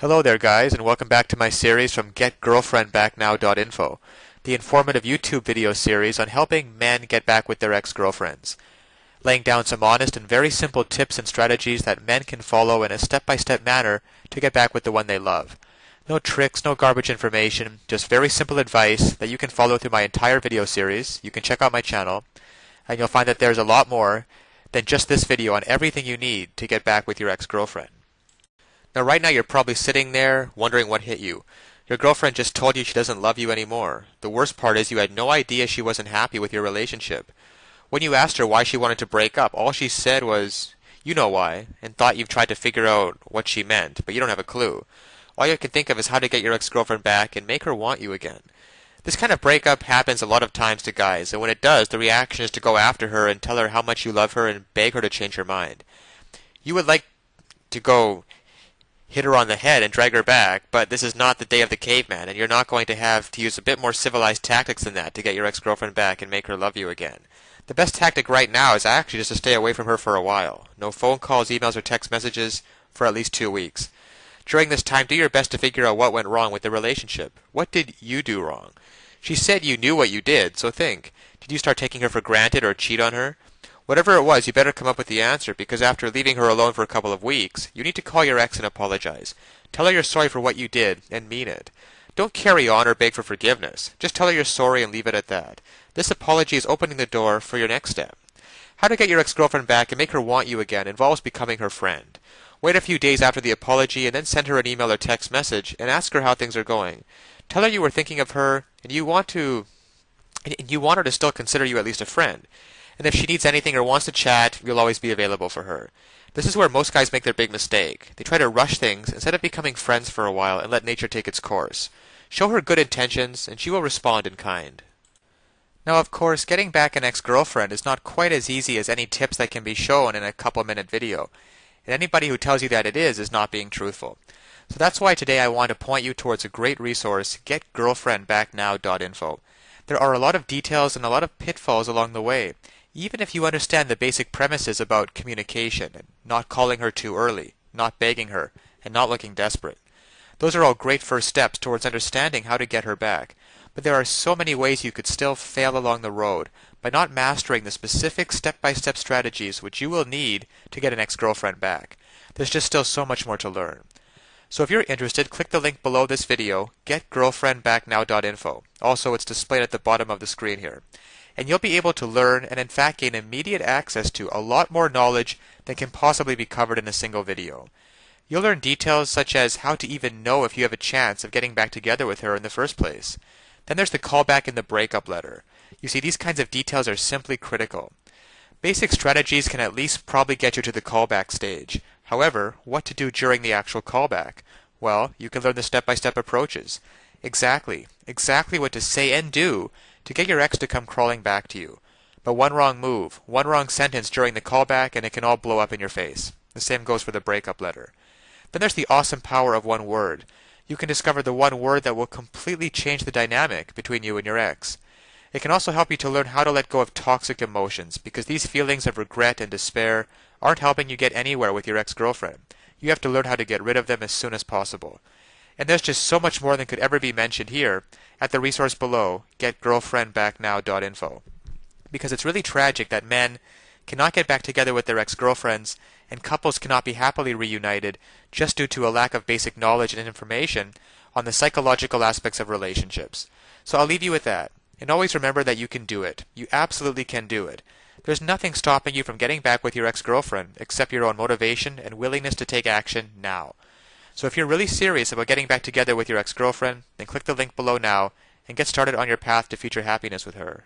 Hello there guys, and welcome back to my series from GetGirlfriendBackNow.info, the informative YouTube video series on helping men get back with their ex-girlfriends, laying down some honest and very simple tips and strategies that men can follow in a step-by-step manner to get back with the one they love. No tricks, no garbage information, just very simple advice that you can follow through my entire video series. You can check out my channel, and you'll find that there's a lot more than just this video on everything you need to get back with your ex-girlfriend. Now right now you're probably sitting there wondering what hit you. Your girlfriend just told you she doesn't love you anymore. The worst part is you had no idea she wasn't happy with your relationship. When you asked her why she wanted to break up, all she said was, "You know why," and thought you've tried to figure out what she meant, but you don't have a clue. All you can think of is how to get your ex-girlfriend back and make her want you again. This kind of breakup happens a lot of times to guys, and when it does, the reaction is to go after her and tell her how much you love her and beg her to change her mind. You would like to go hit her on the head and drag her back, but this is not the day of the caveman, and you're not going to have to use a bit more civilized tactics than that to get your ex-girlfriend back and make her love you again. The best tactic right now is actually just to stay away from her for a while. No phone calls, emails, or text messages for at least 2 weeks. During this time, do your best to figure out what went wrong with the relationship. What did you do wrong? She said you knew what you did, so think. Did you start taking her for granted or cheat on her? Whatever it was, you better come up with the answer, because after leaving her alone for a couple of weeks, you need to call your ex and apologize. Tell her you're sorry for what you did, and mean it. Don't carry on or beg for forgiveness. Just tell her you're sorry and leave it at that. This apology is opening the door for your next step. How to get your ex-girlfriend back and make her want you again involves becoming her friend. Wait a few days after the apology and then send her an email or text message and ask her how things are going. Tell her you were thinking of her and you want her to still consider you at least a friend. And if she needs anything or wants to chat, you'll always be available for her. This is where most guys make their big mistake. They try to rush things instead of becoming friends for a while and let nature take its course. Show her good intentions, and she will respond in kind. Now, of course, getting back an ex-girlfriend is not quite as easy as any tips that can be shown in a couple-minute video. And anybody who tells you that it is not being truthful. So that's why today I want to point you towards a great resource, GetGirlfriendBackNow.info. There are a lot of details and a lot of pitfalls along the way. Even if you understand the basic premises about communication and not calling her too early, not begging her, and not looking desperate. Those are all great first steps towards understanding how to get her back. But there are so many ways you could still fail along the road by not mastering the specific step-by-step strategies which you will need to get an ex-girlfriend back. There's just still so much more to learn. So if you're interested, click the link below this video, GetGirlfriendBackNow.info. Also, it's displayed at the bottom of the screen here. And you'll be able to learn and in fact gain immediate access to a lot more knowledge than can possibly be covered in a single video. You'll learn details such as how to even know if you have a chance of getting back together with her in the first place. Then there's the callback and the breakup letter. You see, these kinds of details are simply critical. Basic strategies can at least probably get you to the callback stage. However, what to do during the actual callback? Well, you can learn the step-by-step approaches. Exactly what to say and do to get your ex to come crawling back to you. But one wrong move, one wrong sentence during the callback, and it can all blow up in your face. The same goes for the breakup letter. Then there's the awesome power of one word. You can discover the one word that will completely change the dynamic between you and your ex. It can also help you to learn how to let go of toxic emotions, because these feelings of regret and despair aren't helping you get anywhere with your ex-girlfriend. You have to learn how to get rid of them as soon as possible. And there's just so much more than could ever be mentioned here at the resource below, GetGirlfriendBackNow.info. Because it's really tragic that men cannot get back together with their ex-girlfriends and couples cannot be happily reunited just due to a lack of basic knowledge and information on the psychological aspects of relationships. So I'll leave you with that. And always remember that you can do it. You absolutely can do it. There's nothing stopping you from getting back with your ex-girlfriend except your own motivation and willingness to take action now. So if you're really serious about getting back together with your ex-girlfriend, then click the link below now and get started on your path to future happiness with her.